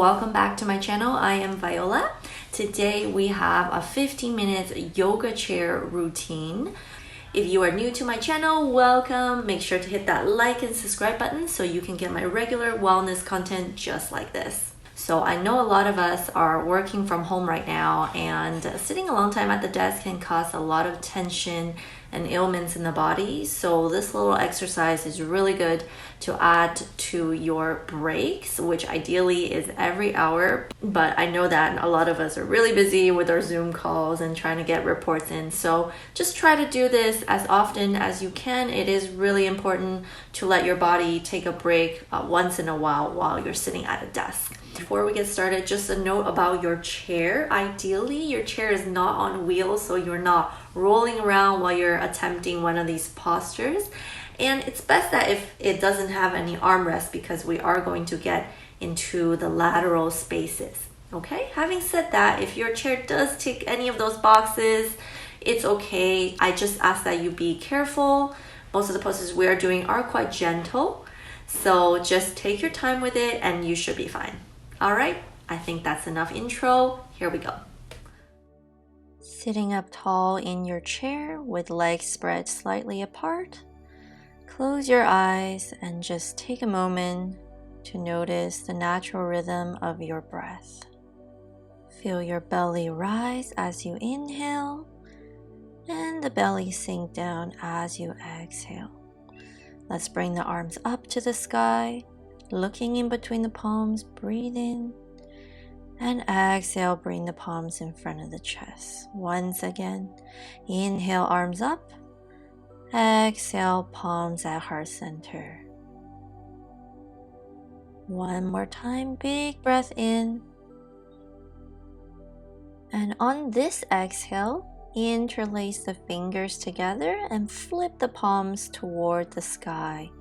welcome back to my channel. I am Viola. Today we have a 15 minutes yoga chair routine. If you are new to my channel, welcome. Make sure to hit that like and subscribe button so you can get my regular wellness content just like this. So I know a lot of us are working from home right now, and sitting a long time at the desk can cause a lot of tension and ailments in the body. So this little exercise is really good to add to your breaks, which ideally is every hour. But I know that a lot of us are really busy with our Zoom calls and trying to get reports in. So just try to do this as often as you can. It is really important to let your body take a break once in a while you're sitting at a desk. Before we get started, just a note about your chair. Ideally, your chair is not on wheels, so you're not rolling around while you're attempting one of these postures. And it's best that if it doesn't have any armrest, because we are going to get into the lateral spaces. Okay, having said that, if your chair does tick any of those boxes, it's okay. I just ask that you be careful. Most of the postures we are doing are quite gentle, so just take your time with it and you should be fine. All right, I think that's enough intro. Here we go. Sitting up tall in your chair with legs spread slightly apart. Close your eyes and just take a moment to notice the natural rhythm of your breath. Feel your belly rise as you inhale and the belly sink down as you exhale. Let's bring the arms up to the sky. Looking in between the palms, breathe in, and exhale, bring the palms in front of the chest. Once again, inhale, arms up, exhale, palms at heart center. One more time, big breath in, and on this exhale, interlace the fingers together and flip the palms toward the sky.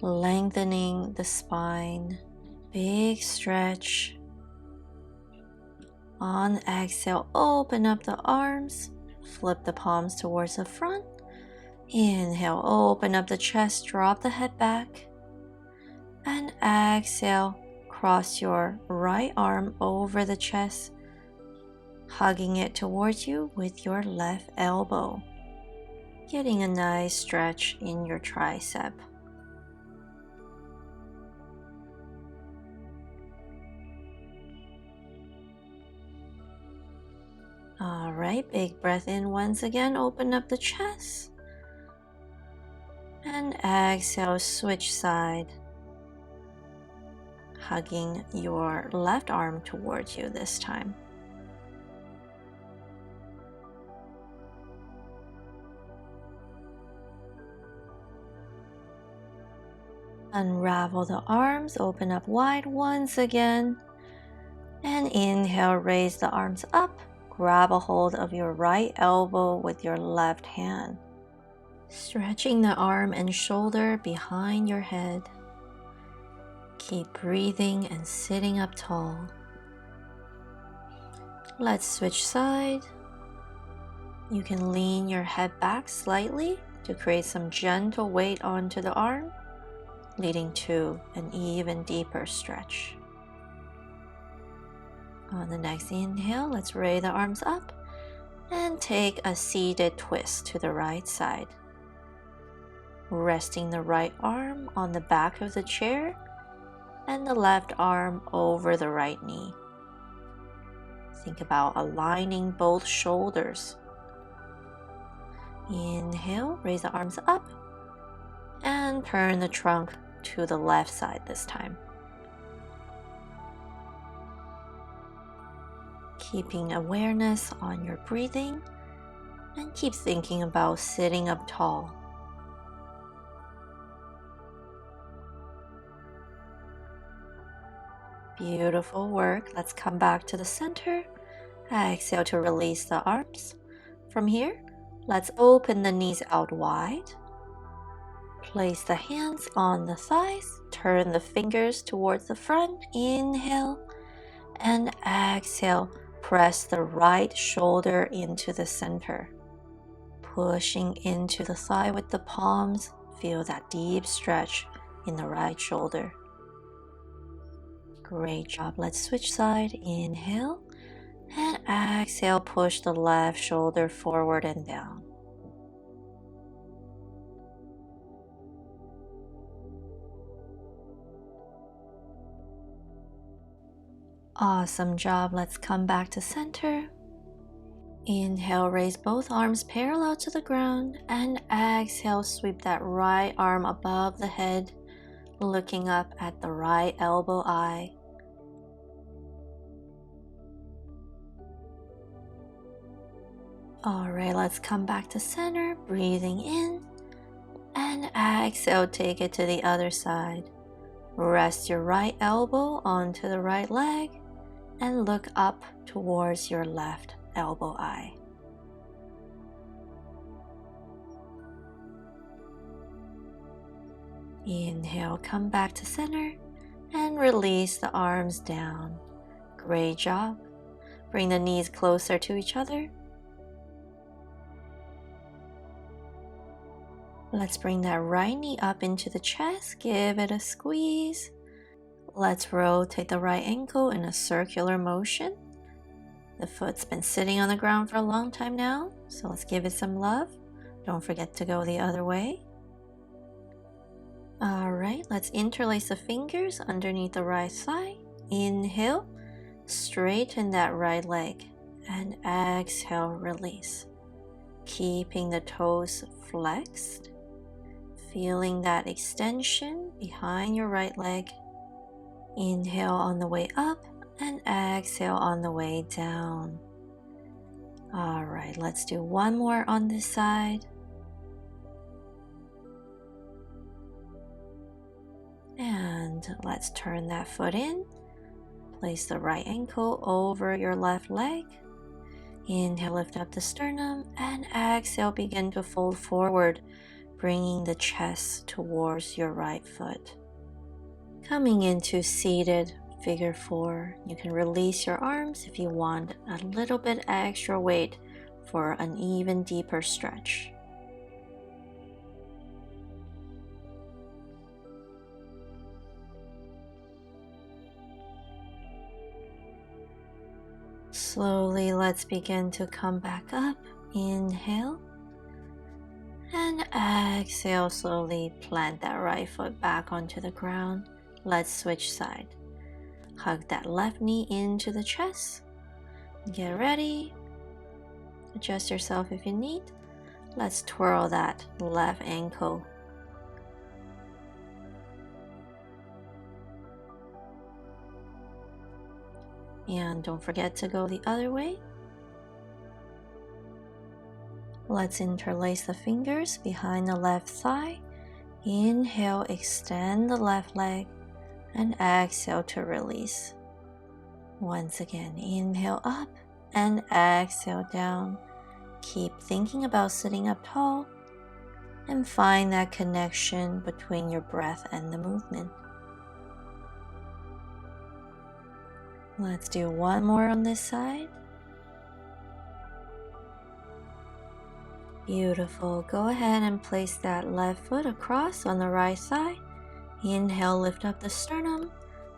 Lengthening the spine, big stretch. On exhale, open up the arms, flip the palms towards the front. Inhale, open up the chest, drop the head back. And exhale, cross your right arm over the chest, hugging it towards you with your left elbow, getting a nice stretch in your tricep. All right, big breath in once again, open up the chest. And exhale, switch side, hugging your left arm towards you this time. Unravel the arms, open up wide once again. And inhale, raise the arms up. Grab a hold of your right elbow with your left hand. Stretching the arm and shoulder behind your head. Keep breathing and sitting up tall. Let's switch side. You can lean your head back slightly to create some gentle weight onto the arm, leading to an even deeper stretch. On the next inhale, let's raise the arms up and take a seated twist to the right side. Resting the right arm on the back of the chair and the left arm over the right knee. Think about aligning both shoulders. Inhale, raise the arms up and turn the trunk to the left side this time. Keeping awareness on your breathing and keep thinking about sitting up tall. Beautiful work. Let's come back to the center. Exhale to release the arms. From here, let's open the knees out wide. Place the hands on the thighs. Turn the fingers towards the front. Inhale and exhale. Press the right shoulder into the center. Pushing into the thigh with the palms. Feel that deep stretch in the right shoulder. Great job. Let's switch side. Inhale and exhale. Push the left shoulder forward and down. Awesome job. Let's come back to center. Inhale, raise both arms parallel to the ground, and exhale, sweep that right arm above the head, looking up at the right elbow eye. All right, let's come back to center, breathing in, and exhale, take it to the other side. Rest your right elbow onto the right leg and look up towards your left elbow eye. Inhale, come back to center and release the arms down. Great job. Bring the knees closer to each other. Let's bring that right knee up into the chest. Give it a squeeze. Let's rotate the right ankle in a circular motion. The foot's been sitting on the ground for a long time now, so let's give it some love. Don't forget to go the other way. All right, let's interlace the fingers underneath the right thigh. Inhale, straighten that right leg, and exhale, release. Keeping the toes flexed, feeling that extension behind your right leg. Inhale on the way up and exhale on the way down. All right, let's do one more on this side. And let's turn that foot in. Place the right ankle over your left leg. Inhale, lift up the sternum, and exhale, begin to fold forward, bringing the chest towards your right foot. Coming into seated figure 4, you can release your arms if you want a little bit extra weight for an even deeper stretch. Slowly, let's begin to come back up. Inhale. And exhale, slowly plant that right foot back onto the ground. Let's switch side. Hug that left knee into the chest. Get ready. Adjust yourself if you need. Let's twirl that left ankle. And don't forget to go the other way. Let's interlace the fingers behind the left thigh. Inhale, extend the left leg, and exhale to release. Once again, inhale up and exhale down. Keep thinking about sitting up tall and find that connection between your breath and the movement. Let's do one more on this side. Beautiful. Go ahead and place that left foot across on the right thigh. Inhale, lift up the sternum,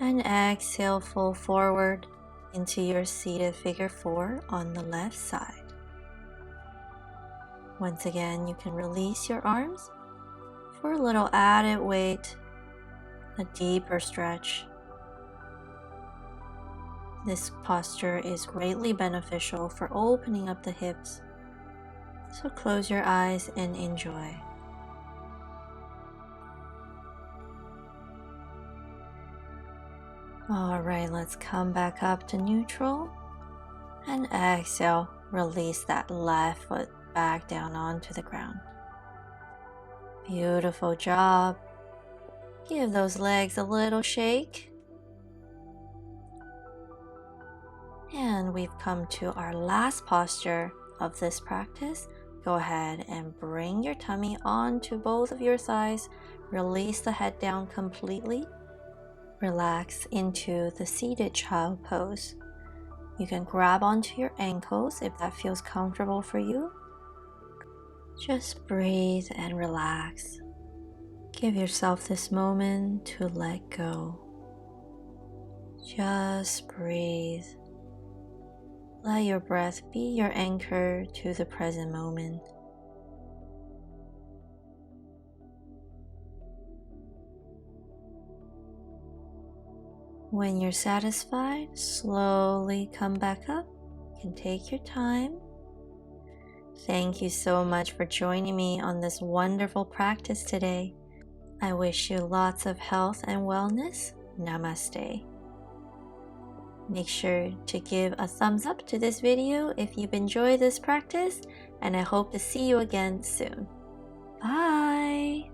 and exhale, fold forward into your seated figure 4 on the left side. Once again, you can release your arms for a little added weight, a deeper stretch. This posture is greatly beneficial for opening up the hips. So close your eyes and enjoy. All right, let's come back up to neutral and exhale, release that left foot back down onto the ground. Beautiful job. Give those legs a little shake. And we've come to our last posture of this practice. Go ahead and bring your tummy onto both of your thighs. Release the head down completely. Relax into the seated child pose. You can grab onto your ankles if that feels comfortable for you. Just breathe and relax. Give yourself this moment to let go. Just breathe. Let your breath be your anchor to the present moment. When you're satisfied, slowly come back up. You can take your time. Thank you so much for joining me on this wonderful practice today. I wish you lots of health and wellness. Namaste. Make sure to give a thumbs up to this video if you've enjoyed this practice, and I hope to see you again soon. Bye!